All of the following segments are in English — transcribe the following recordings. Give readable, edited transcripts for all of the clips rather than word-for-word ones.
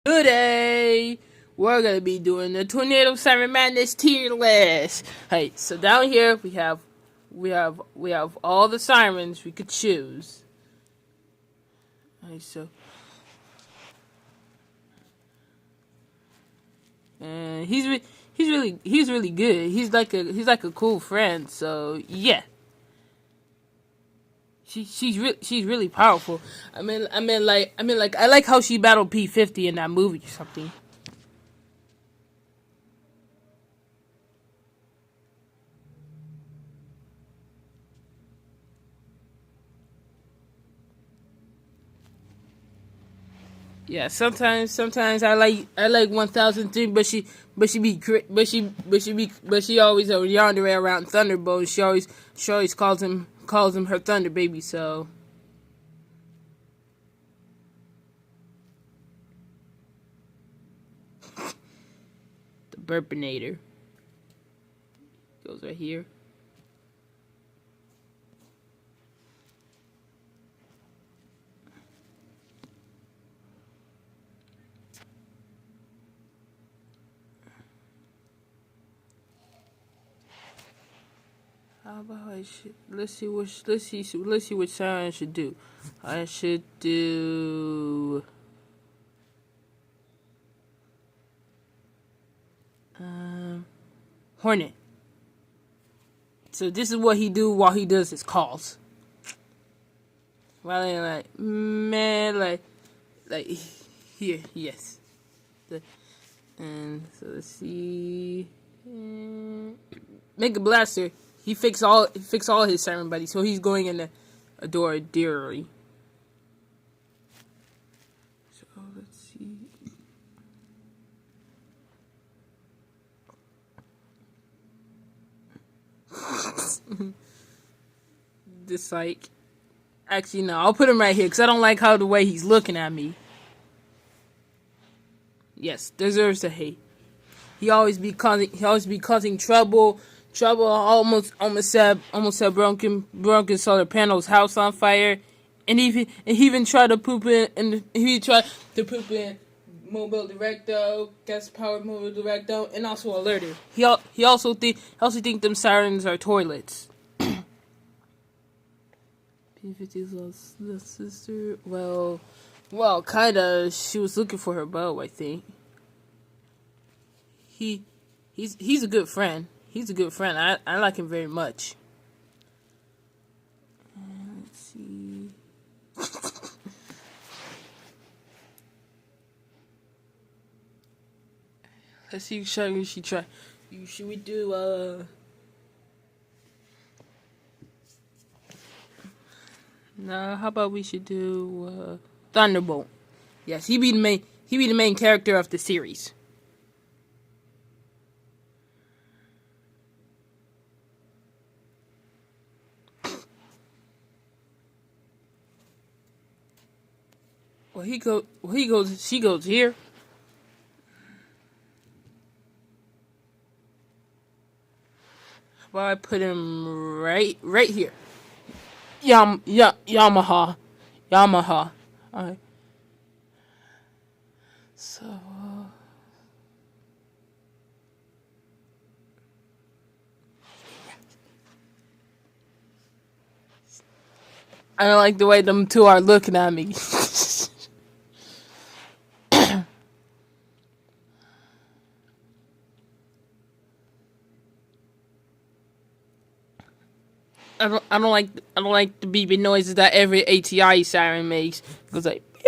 Today we're gonna be doing the Tornado Siren Madness tier list. Hey, so down here we have all the sirens we could choose. Hey, so and he's really good. He's like a cool friend. So yeah. She's really powerful. I like how she battled P50 in that movie or something. Yeah, sometimes I like 1003, but she always yonder around Thunderbolt. She always calls him her Thunder baby. So the Burpinator goes right here. How about I should let's see what siren I should do. I should do Hornet. So this is what he do while he does his calls. While they like man like here yes. And so let's see. Make a blaster. He fix all his siren buddies, so he's going in the Adora Deary. So let's see. This like actually no, I'll put him right here because I don't like how the way he's looking at me. Yes, deserves the hate. He always be causing trouble. Almost set broken solar panels house on fire, and he even tried to poop in mobile directo, gas powered mobile directo, and also alerted. He also think them sirens are toilets. P50's little sister. Well, kinda. She was looking for her bow, I think. He's a good friend. He's a good friend. I like him very much. Let's see. Let's see. Should we do No, how about we should do Thunderbolt? Yes, he be the main. He be the main character of the series. He goes. She goes here. Well, I put him right here. Yamaha. All right. So. I don't like the way them two are looking at me. I don't like the beeping noises that every ATI siren makes. It goes like beep.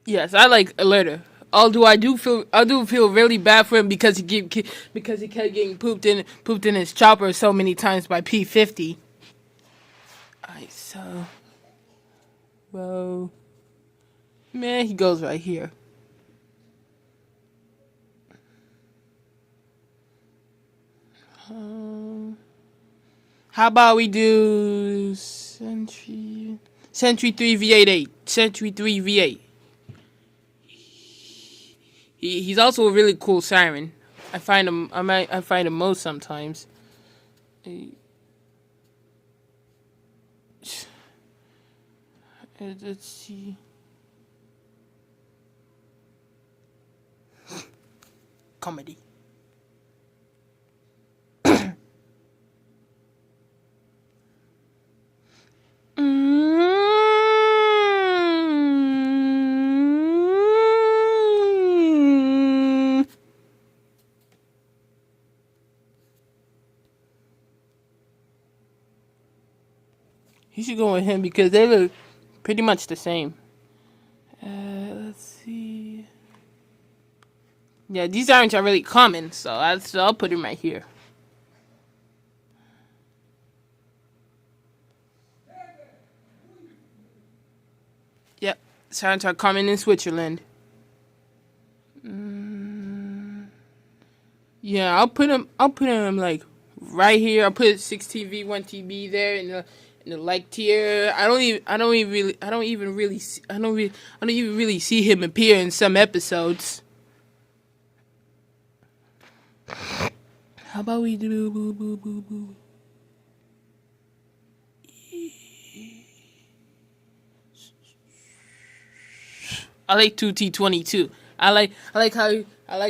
Yes, I like Alerta. Although I do feel really bad for him because he kept getting pooped in his chopper so many times by P50. Alright, so well, man, he goes right here. Um, how about we do Sentry 3 V8 8 Sentry 3 V8. He's also a really cool siren. I find him most sometimes. Let's see. Comedy. You should go with him because they look pretty much the same. Let's see. Yeah, these aren't really common, so I'll put him right here. Yep, sirens are common in Switzerland. Yeah, I'll put him. I'll put him like right here. I'll put 6 TV, 1 TB there in the like tier. I don't even really. I don't even really. I don't even really see him appear in some episodes. How about we do boo boo boo boo? I like 2T22. I like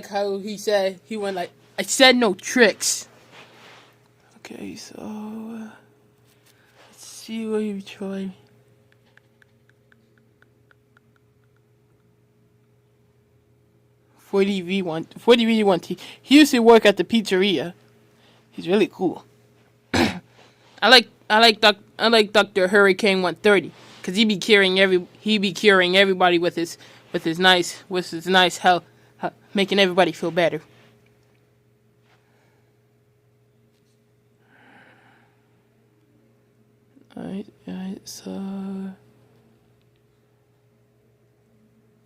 how he said he went like I said no tricks. Okay, so let's see what you try. $40V1T. He used to work at the pizzeria. He's really cool. I like Dr. Hurricane 130 because he be curing everybody with his nice health, making everybody feel better. Alright, so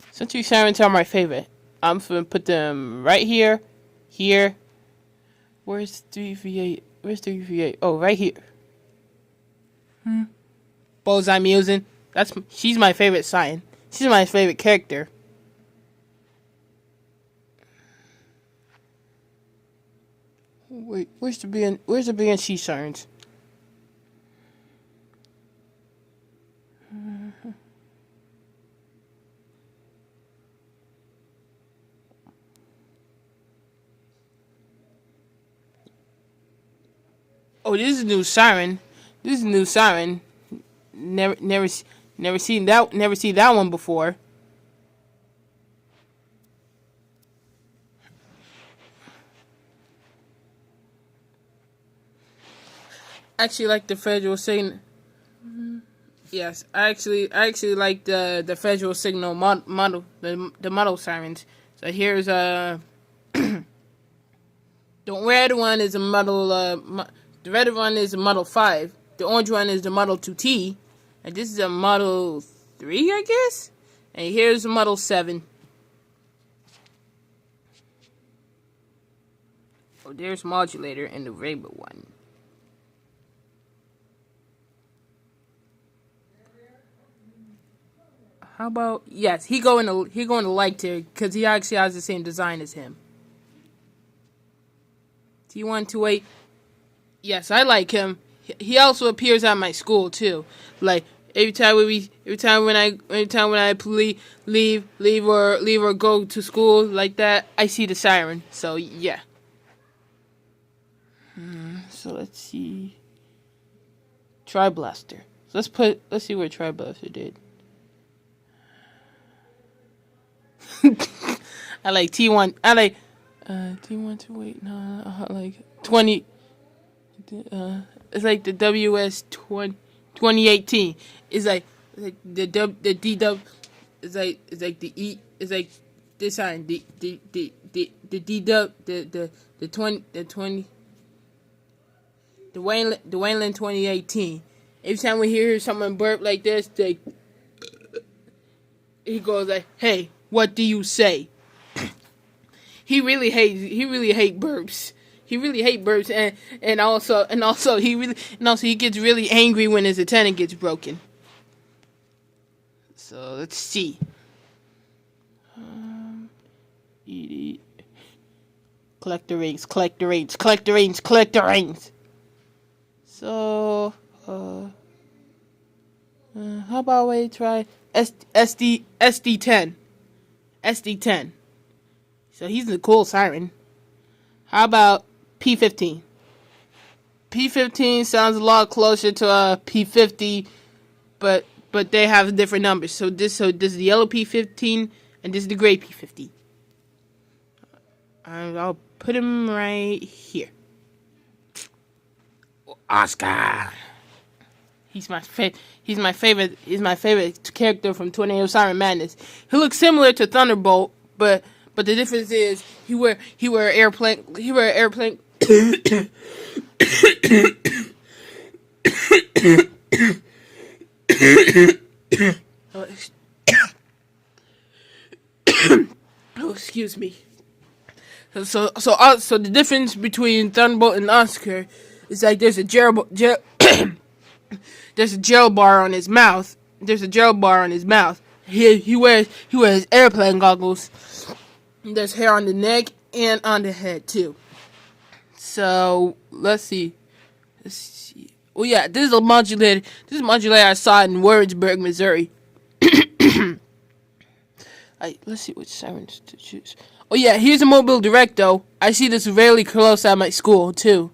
Century Sirens are my favorite. I'm gonna put them right here, here. Where's 3V8? Where's 3V8? Oh, right here. Bullseye Musin. She's my favorite siren. She's my favorite character. Wait, where's the BNC sirens? Oh, this is a new siren. This is a new siren. Never seen that one before. Actually, like the federal signal. Yes, I actually like the federal signal model the model sirens. So here's the red one is a model the red one is a model 5. The orange one is the model 2T, and this is a model 3, I guess. And here's the model 7. Oh, there's modulator and the rainbow one. How about yes? He going to like tier because he actually has the same design as him. T128. Yes, I like him. He also appears at my school too. Like every time when I leave or go to school like that, I see the siren. So yeah. So let's see. Tri-Blaster. So let's see where Tri-Blaster did. I like T1. I like T1 to wait. No, I like 20. It's like the WS 2018. It's like the DW. It's like the E. It's like this sign. The DW. The 20. The Wayland 2018. Every time we hear someone burp like this, he goes like, "Hey, what do you say?" He really hate burps. He really hate burps, and also he gets really angry when his antenna gets broken. So let's see. ED. Collect the rings, collect the rings, collect the rings, collect the rings. So, how about we try SD10. SD10. So he's the cool siren. How about P15? P15 sounds a lot closer to P50, but they have different numbers. So this is the yellow P15 and this is the gray P15. I'll put him right here. Oscar. He's my favorite. He's my favorite character from Tornado Siren Madness. He looks similar to Thunderbolt, but the difference is he wear airplane. Oh, excuse me. So the difference between Thunderbolt and Oscar is like there's a there's a gel bar on his mouth. He wears airplane goggles. There's hair on the neck and on the head too. So let's see. Oh yeah, this is a modulator. This is a modulator I saw in Warrensburg, Missouri. Let's see which sirens to choose. Oh yeah, here's a mobile direct though. I see this really close at my school too.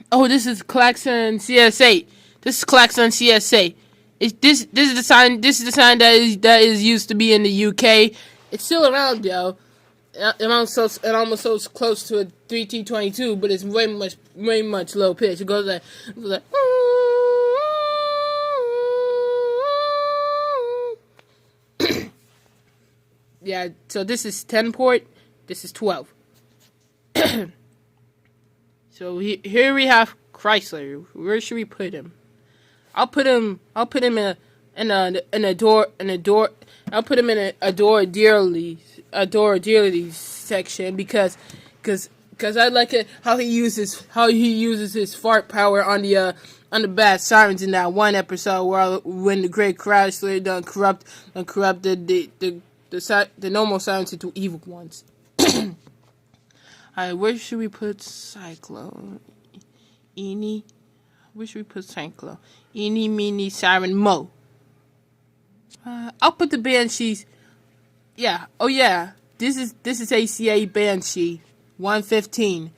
Oh, this is Klaxon CS8. This is Klaxon CS8. This is the sign. This is the sign that is used to be in the UK. It's still around though. It almost so close to a 3T22, but it's way much low pitch. It goes like yeah. So this is 10 port. This is 12. So here we have Chrysler. Where should we put him? I'll put him in a door. I'll put him in a adore dearly section because I like it how he uses his fart power on the bad sirens in that one episode when the great Chrysler done corrupted the normal sirens into evil ones. Alright, where should we put Cyclone? Where should we put Cyclone? Eeny, meeny, siren, mo. I'll put the Banshees. Yeah. Oh yeah. This is ACA Banshee 115.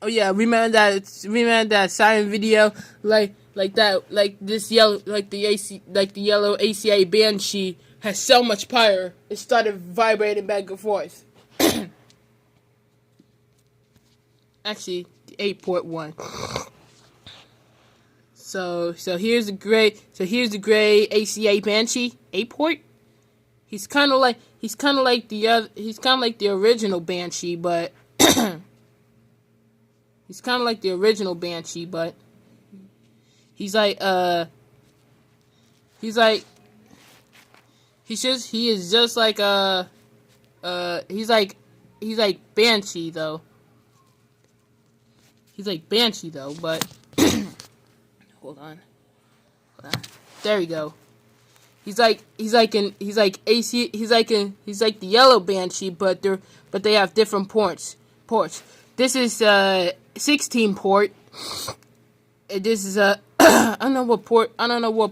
Oh yeah. Remember that siren video like the yellow ACA Banshee has so much power it started vibrating back and forth. Actually, the 8-port one. So here's the gray ACA Banshee 8-port. He's kind of like the original Banshee, but he's like Banshee though. He's like Banshee though, but hold on. There we go. He's like the yellow Banshee, but they have different ports. This is 16 port. This is a I don't know what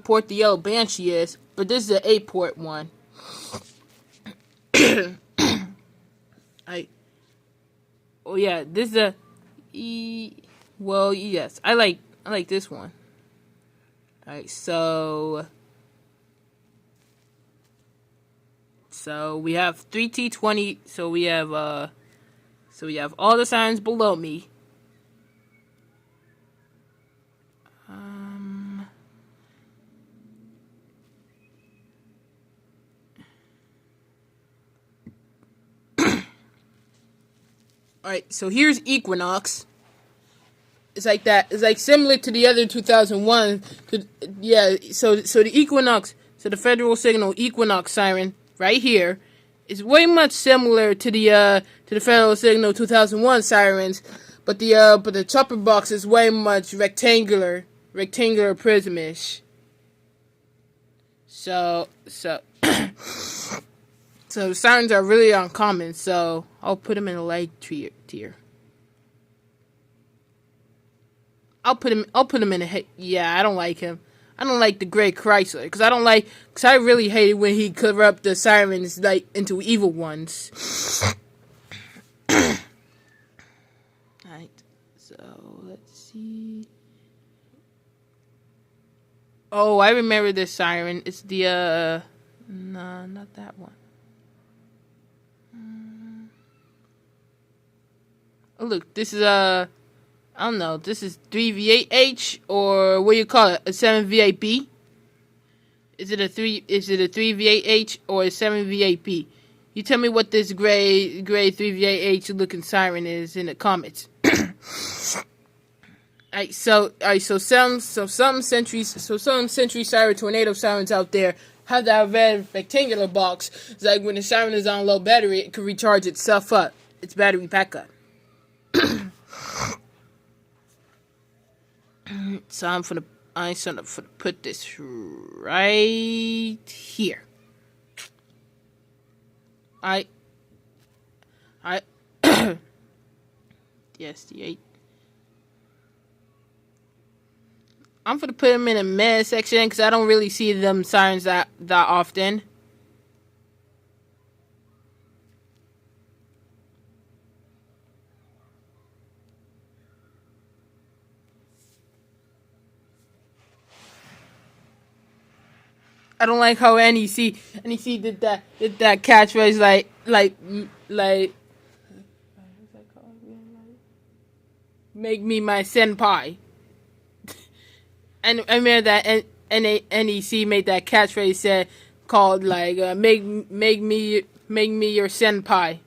port the yellow Banshee is, but this is an 8-port one. Oh yeah, this is a well, yes, I like this one. Alright, so we have 3T20, so we have all the signs below me. Alright, so here's Equinox. It's like that. It's like similar to the other 2001. So the Equinox, so the Federal Signal Equinox siren right here It's way much similar to the Federal Signal 2001 sirens, but the chopper box is way much rectangular prismish. So so the sirens are really uncommon. So I'll put them in a light tier. I'll put him in a yeah. I don't like him. I don't like the Gray Chrysler because I really hate it when he corrupt the sirens like into evil ones. Alright, so let's see. Oh, I remember this siren. It's the no, not that one. Oh, look, this is I don't know. This is 3V8H or what do you call it? A 7V8B? Is it a 3V8H or a 7V8B? You tell me what this gray 3V8H looking siren is in the comments. So some century siren tornado sirens out there have that red rectangular box. It's like when the siren is on low battery, it can recharge itself up. Its battery backup. So I'm gonna put this right here. I yes, the 8. I'm gonna put them in a meh section because I don't really see them sirens that often. I don't like how NEC did that catchphrase like what's that called? Make me my senpai. And I remember that NEC made that catchphrase said called like make me your senpai.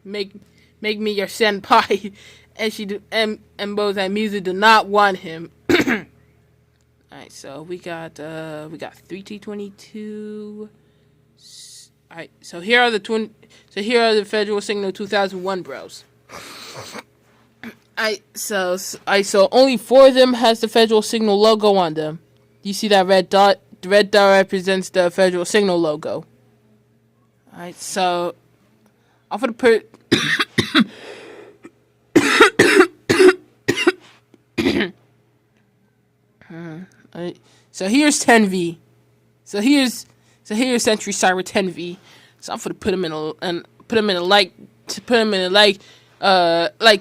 Make me your senpai. And both that music did not want him. Alright, so we got 3T22. Alright, so here are the Federal Signal 2001 bros. So only 4 of them has the Federal Signal logo on them. You see that red dot? The red dot represents the Federal Signal logo. Alright, so I'm gonna put Alright, so here's 10V. So here's Century Siren 10V. So I'm gonna put him in a like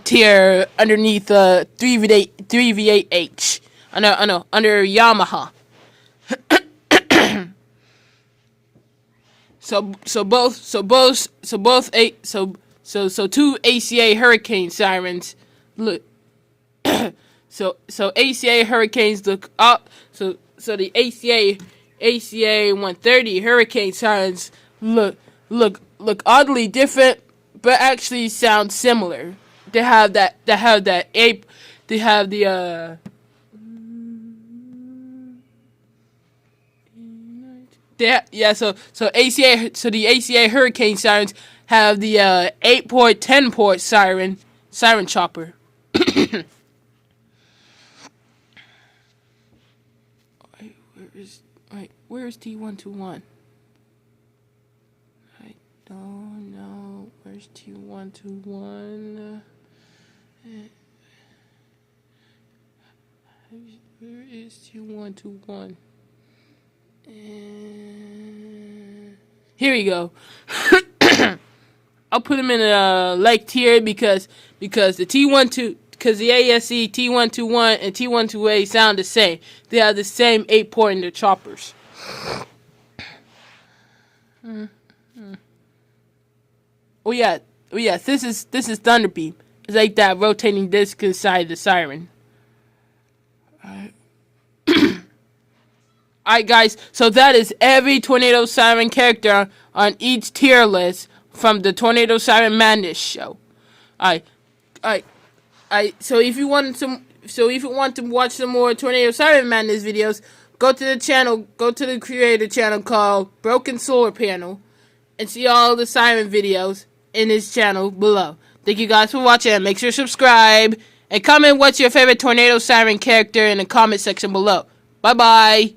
tier underneath 3V8H. I know under Yamaha. So two ACA hurricane sirens look. So ACA hurricanes look up. So the ACA 130 hurricane sirens look oddly different, but actually sound similar. They have that ape. They have the So the ACA hurricane sirens have the 8-port 10-port siren chopper. Where's T121? I don't know. Where's T121? Where is T121? Here we go. I'll put him in a like tier because the T12 because the ASE T121 and T12A sound the same. They have the same 8-port in their choppers. Oh yes, this is Thunderbeam. It's like that rotating disc inside the siren. Alright guys, so that is every Tornado Siren character on each tier list from the Tornado Siren Madness show. So if you want to watch some more Tornado Siren Madness videos, go to the creator channel called Broken Solar Panel, and see all the siren videos in his channel below. Thank you guys for watching, and make sure to subscribe and comment what's your favorite tornado siren character in the comment section below. Bye bye.